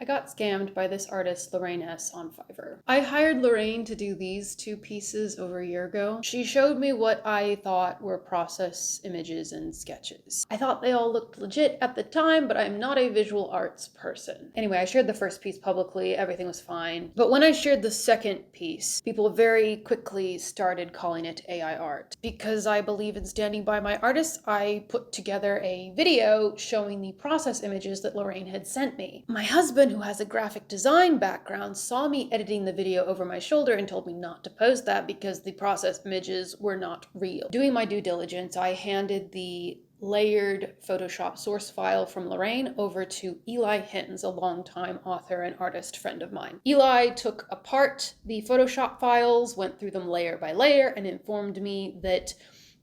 got scammed by this artist, Lorraine S. on Fiverr. I hired Lorraine to do these 2 pieces over a year ago. She showed me what I thought were process images and sketches. I thought they all looked legit at the time, but I'm not a visual arts person. Anyway, I shared the first piece publicly, everything was fine. But when I shared the second piece, people very quickly started calling it AI art. Because I believe in standing by my artists, I put together a video showing the process images that Lorraine had sent me. My husband, who has a graphic design background, saw me editing the video over my shoulder and told me not to post that because the process images were not real. Doing my due diligence, I handed the layered Photoshop source file from Lorraine over to Eli Hins, a longtime author and artist friend of mine. Eli took apart the Photoshop files, went through them layer by layer, and informed me that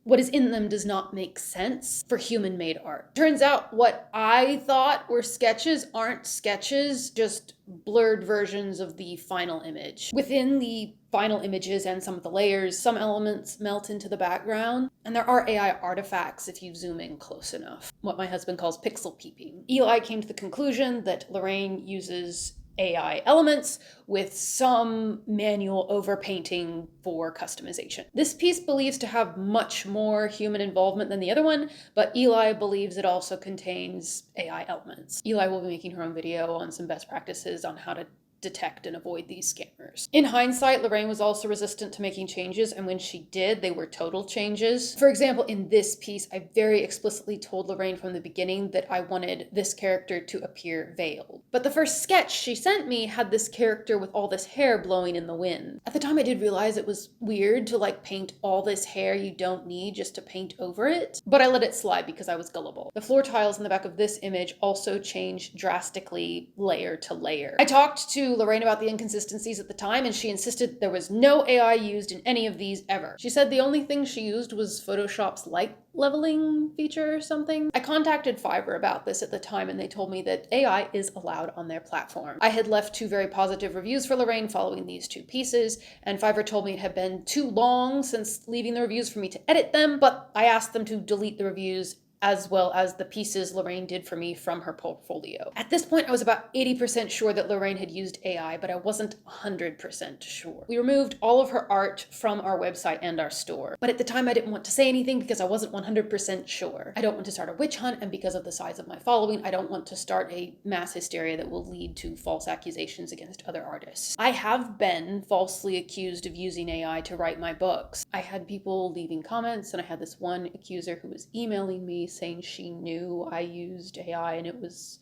what is in them does not make sense for human-made art. Turns out what I thought were sketches aren't sketches, just blurred versions of the final image. Within the final images and some of the layers, some elements melt into the background, and there are AI artifacts if you zoom in close enough, what my husband calls pixel peeping. Eli came to the conclusion that Lorraine uses AI elements with some manual overpainting for customization. This piece believes to have much more human involvement than the other one, but Eli believes it also contains AI elements. Eli will be making her own video on some best practices on how to detect and avoid these scammers. In hindsight, Lorraine was also resistant to making changes, and when she did, they were total changes. For example, in this piece, I very explicitly told Lorraine from the beginning that I wanted this character to appear veiled. But the first sketch she sent me had this character with all this hair blowing in the wind. At the time, I did realize it was weird to paint all this hair you don't need just to paint over it, but I let it slide because I was gullible. The floor tiles in the back of this image also changed drastically layer to layer. I talked to Lorraine about the inconsistencies at the time, and she insisted there was no AI used in any of these ever. She said the only thing she used was Photoshop's light leveling feature or something. I contacted Fiverr about this at the time, and they told me that AI is allowed on their platform. I had left 2 very positive reviews for Lorraine following these 2 pieces, and Fiverr told me it had been too long since leaving the reviews for me to edit them, but I asked them to delete the reviews as well as the pieces Lorraine did for me from her portfolio. At this point, I was about 80% sure that Lorraine had used AI, but I wasn't 100% sure. We removed all of her art from our website and our store, but at the time I didn't want to say anything because I wasn't 100% sure. I don't want to start a witch hunt, and because of the size of my following, I don't want to start a mass hysteria that will lead to false accusations against other artists. I have been falsely accused of using AI to write my books. I had people leaving comments, and I had this one accuser who was emailing me saying she knew I used AI and it was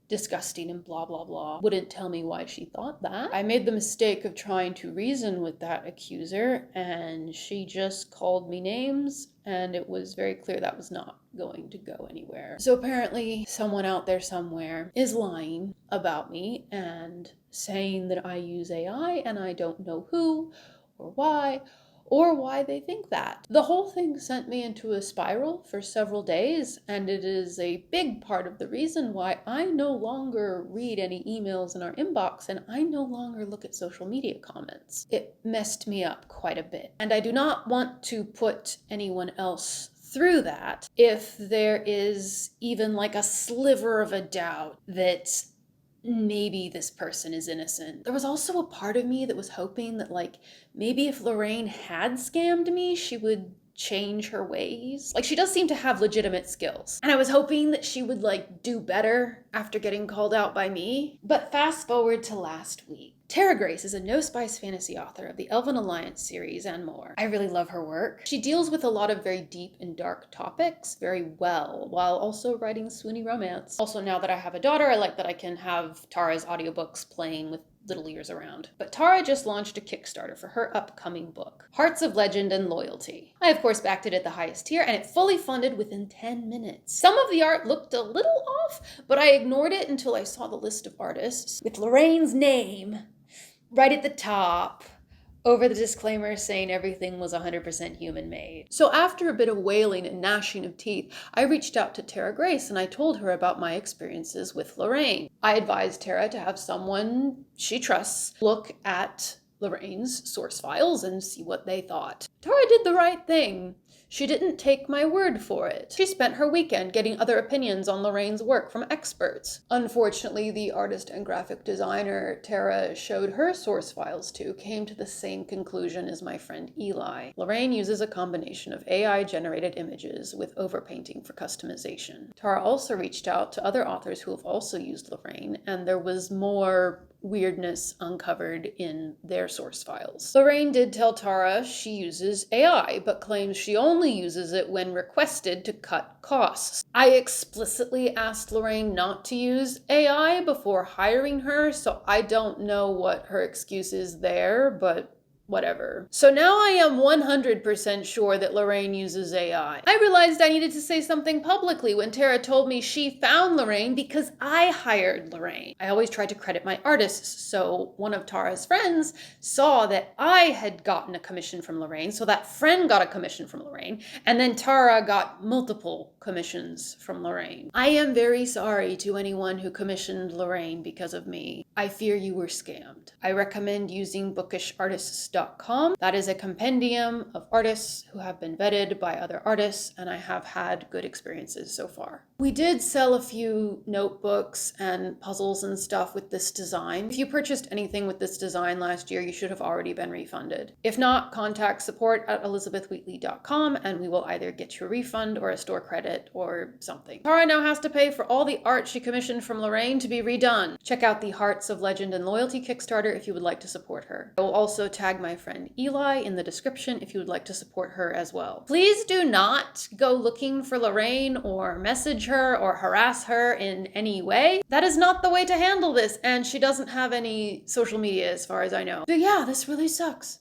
disgusting and blah, blah, blah. Wouldn't tell me why she thought that. I made the mistake of trying to reason with that accuser, and she just called me names, and it was very clear that was not going to go anywhere. So apparently someone out there somewhere is lying about me and saying that I use AI, and I don't know who or why they think that. The whole thing sent me into a spiral for several days, and it is a big part of the reason why I no longer read any emails in our inbox, and I no longer look at social media comments. It messed me up quite a bit, and I do not want to put anyone else through that if there is even a sliver of a doubt that maybe this person is innocent. There was also a part of me that was hoping that maybe if Lorraine had scammed me, she would change her ways. She does seem to have legitimate skills. And I was hoping that she would do better after getting called out by me. But fast forward to last week. Tara Grace is a No Spice fantasy author of the Elven Alliance series and more. I really love her work. She deals with a lot of very deep and dark topics very well, while also writing swoony romance. Also, now that I have a daughter, I like that I can have Tara's audiobooks playing with little ears around. But Tara just launched a Kickstarter for her upcoming book, Hearts of Legend and Loyalty. I, of course, backed it at the highest tier, and it fully funded within 10 minutes. Some of the art looked a little off, but I ignored it until I saw the list of artists with Lorraine's name right at the top, over the disclaimer saying everything was 100% human-made. So after a bit of wailing and gnashing of teeth, I reached out to Tara Grace and I told her about my experiences with Lorraine. I advised Tara to have someone she trusts look at Lorraine's source files and see what they thought. Tara did the right thing. She didn't take my word for it. She spent her weekend getting other opinions on Lorraine's work from experts. Unfortunately, the artist and graphic designer Tara showed her source files to came to the same conclusion as my friend Eli. Lorraine uses a combination of AI-generated images with overpainting for customization. Tara also reached out to other authors who have also used Lorraine, and there was more weirdness uncovered in their source files. Lorraine did tell Tara she uses AI, but claims she only uses it when requested to cut costs. I explicitly asked Lorraine not to use AI before hiring her, so I don't know what her excuse is there, but whatever. So now I am 100% sure that Lorraine uses AI. I realized I needed to say something publicly when Tara told me she found Lorraine because I hired Lorraine. I always tried to credit my artists, so one of Tara's friends saw that I had gotten a commission from Lorraine, so that friend got a commission from Lorraine, and then Tara got multiple commissions from Lorraine. I am very sorry to anyone who commissioned Lorraine because of me. I fear you were scammed. I recommend using bookishartists.com. That is a compendium of artists who have been vetted by other artists, and I have had good experiences so far. We did sell a few notebooks and puzzles and stuff with this design. If you purchased anything with this design last year, you should have already been refunded. If not, contact support@elizabethwheatley.com and we will either get you a refund or a store credit or something. Tara now has to pay for all the art she commissioned from Lorraine to be redone. Check out the Hearts of Legend and Loyalty Kickstarter if you would like to support her. I will also tag my friend Eli in the description if you would like to support her as well. Please do not go looking for Lorraine or message her or harass her in any way. That is not the way to handle this, and she doesn't have any social media as far as I know. But yeah, this really sucks.